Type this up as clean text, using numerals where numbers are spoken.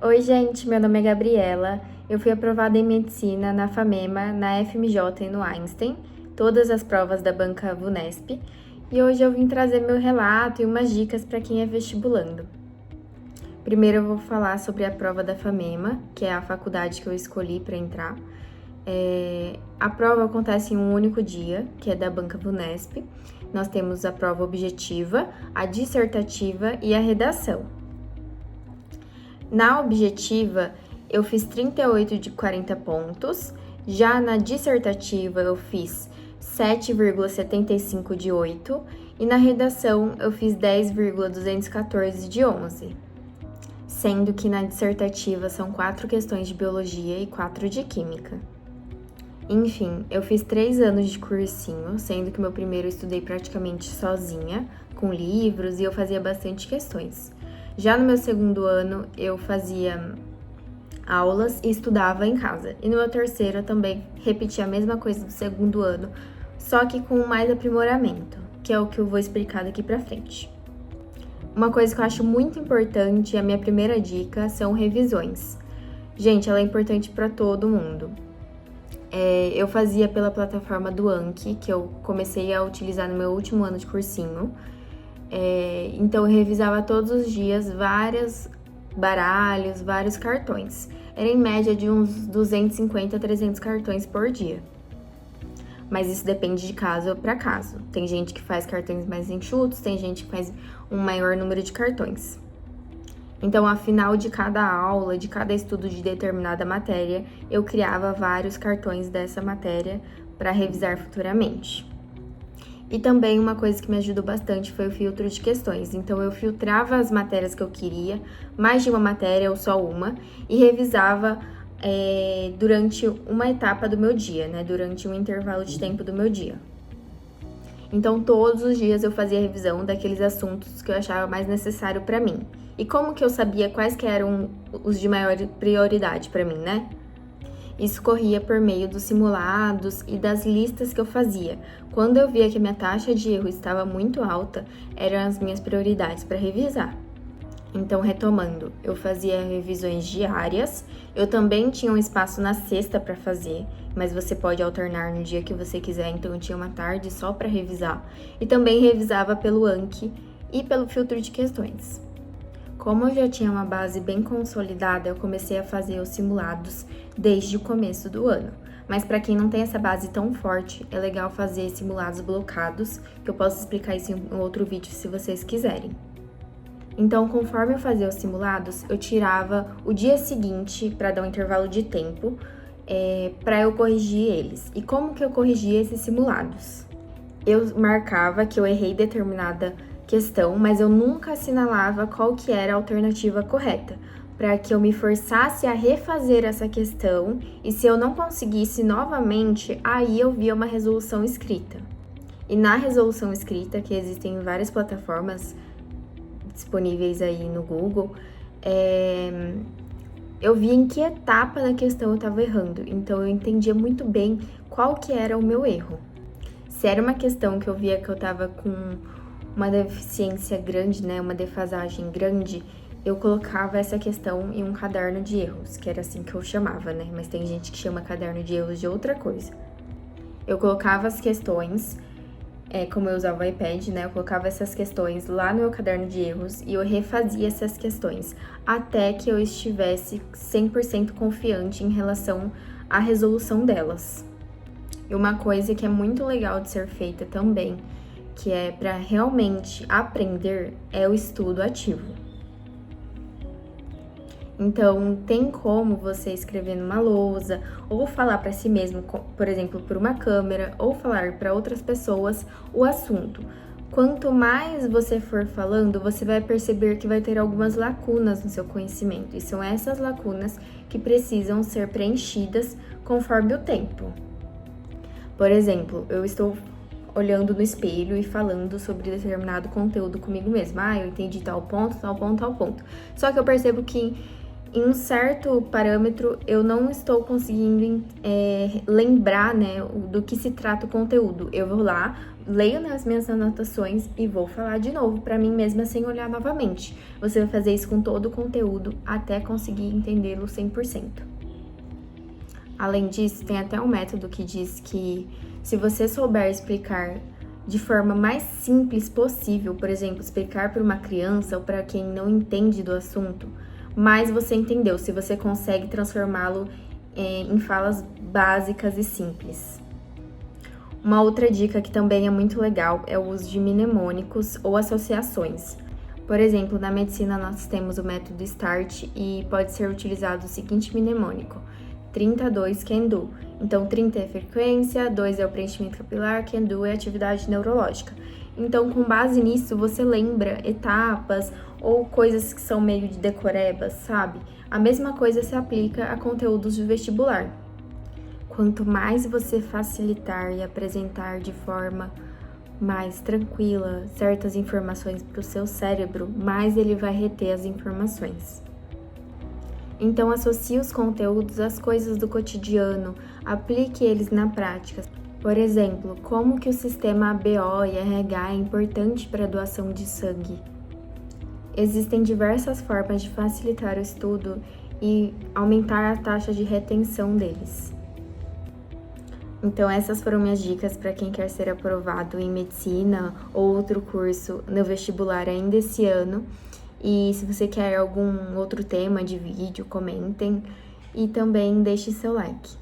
Oi, gente, meu nome é Gabriela. Eu fui aprovada em medicina na FAMEMA, na FMJ e no Einstein, todas as provas da banca VUNESP, e hoje eu vim trazer meu relato e umas dicas para quem é vestibulando. Primeiro eu vou falar sobre a prova da FAMEMA, que é a faculdade que eu escolhi para entrar. A prova acontece em um único dia, que é da banca VUNESP. Nós temos a prova objetiva, a dissertativa e a redação. Na objetiva, eu fiz 38 de 40 pontos, já na dissertativa eu fiz 7,75 de 8 e na redação eu fiz 10,214 de 11, sendo que na dissertativa são 4 questões de biologia e 4 de química. Enfim, eu fiz 3 anos de cursinho, sendo que meu primeiro eu estudei praticamente sozinha, com livros, e eu fazia bastante questões. Já no meu segundo ano, eu fazia aulas e estudava em casa. E no meu terceiro, eu também repeti a mesma coisa do segundo ano, só que com mais aprimoramento, que é o que eu vou explicar daqui pra frente. Uma coisa que eu acho muito importante, a minha primeira dica, são revisões. Gente, ela é importante para todo mundo. Eu fazia pela plataforma do Anki, que eu comecei a utilizar no meu último ano de cursinho. Então, eu revisava todos os dias vários baralhos, vários cartões. Era em média de uns 250 a 300 cartões por dia. Mas isso depende de caso para caso. Tem gente que faz cartões mais enxutos, tem gente que faz um maior número de cartões. Então, ao final de cada aula, de cada estudo de determinada matéria, eu criava vários cartões dessa matéria para revisar futuramente. E também uma coisa que me ajudou bastante foi o filtro de questões. Então, eu filtrava as matérias que eu queria, mais de uma matéria ou só uma, e revisava durante uma etapa do meu dia, né? Durante um intervalo de tempo do meu dia. Então, todos os dias eu fazia revisão daqueles assuntos que eu achava mais necessário para mim. E como que eu sabia quais que eram os de maior prioridade para mim, né? Isso corria por meio dos simulados e das listas que eu fazia. Quando eu via que a minha taxa de erro estava muito alta, eram as minhas prioridades para revisar. Então, retomando, eu fazia revisões diárias, eu também tinha um espaço na sexta para fazer, mas você pode alternar no dia que você quiser, então eu tinha uma tarde só para revisar. E também revisava pelo Anki e pelo filtro de questões. Como eu já tinha uma base bem consolidada, eu comecei a fazer os simulados desde o começo do ano. Mas para quem não tem essa base tão forte, é legal fazer simulados blocados, que eu posso explicar isso em um outro vídeo se vocês quiserem. Então, conforme eu fazia os simulados, eu tirava o dia seguinte para dar um intervalo de tempo para eu corrigir eles. E como que eu corrigia esses simulados? Eu marcava que eu errei determinada questão, mas eu nunca assinalava qual que era a alternativa correta, para que eu me forçasse a refazer essa questão e se eu não conseguisse novamente, aí eu via uma resolução escrita. E na resolução escrita, que existem em várias plataformas disponíveis aí no Google, eu via em que etapa da questão eu estava errando, então eu entendia muito bem qual que era o meu erro. Se era uma questão que eu via que eu estava com uma deficiência grande, né, uma defasagem grande, eu colocava essa questão em um caderno de erros, que era assim que eu chamava, né, mas tem gente que chama caderno de erros de outra coisa. Eu colocava as questões, como eu usava o iPad, né, eu colocava essas questões lá no meu caderno de erros e eu refazia essas questões até que eu estivesse 100% confiante em relação à resolução delas. E uma coisa que é muito legal de ser feita também, que é para realmente aprender, é o estudo ativo. Então, tem como você escrever numa lousa, ou falar para si mesmo, por exemplo, por uma câmera, ou falar para outras pessoas o assunto. Quanto mais você for falando, você vai perceber que vai ter algumas lacunas no seu conhecimento, e são essas lacunas que precisam ser preenchidas conforme o tempo. Por exemplo, eu estou olhando no espelho e falando sobre determinado conteúdo comigo mesma. Eu entendi tal ponto, tal ponto, tal ponto. Só que eu percebo que em um certo parâmetro eu não estou conseguindo lembrar, né, do que se trata o conteúdo. Eu vou lá, leio nas minhas anotações e vou falar de novo para mim mesma sem olhar novamente. Você vai fazer isso com todo o conteúdo até conseguir entendê-lo 100%. Além disso, tem até um método que diz que se você souber explicar de forma mais simples possível, por exemplo, explicar para uma criança ou para quem não entende do assunto, mais você entendeu, se você consegue transformá-lo em falas básicas e simples. Uma outra dica que também é muito legal é o uso de mnemônicos ou associações. Por exemplo, na medicina nós temos o método START e pode ser utilizado o seguinte mnemônico: 30, 2, can do. Então, 30 é frequência, 2 é o preenchimento capilar, can do é atividade neurológica. Então, com base nisso, você lembra etapas ou coisas que são meio de decorebas, sabe? A mesma coisa se aplica a conteúdos de vestibular. Quanto mais você facilitar e apresentar de forma mais tranquila certas informações para o seu cérebro, mais ele vai reter as informações. Então, associe os conteúdos às coisas do cotidiano, aplique eles na prática. Por exemplo, como que o sistema ABO e RH é importante para a doação de sangue. Existem diversas formas de facilitar o estudo e aumentar a taxa de retenção deles. Então, essas foram minhas dicas para quem quer ser aprovado em medicina ou outro curso no vestibular ainda esse ano. E se você quer algum outro tema de vídeo, comentem e também deixe seu like.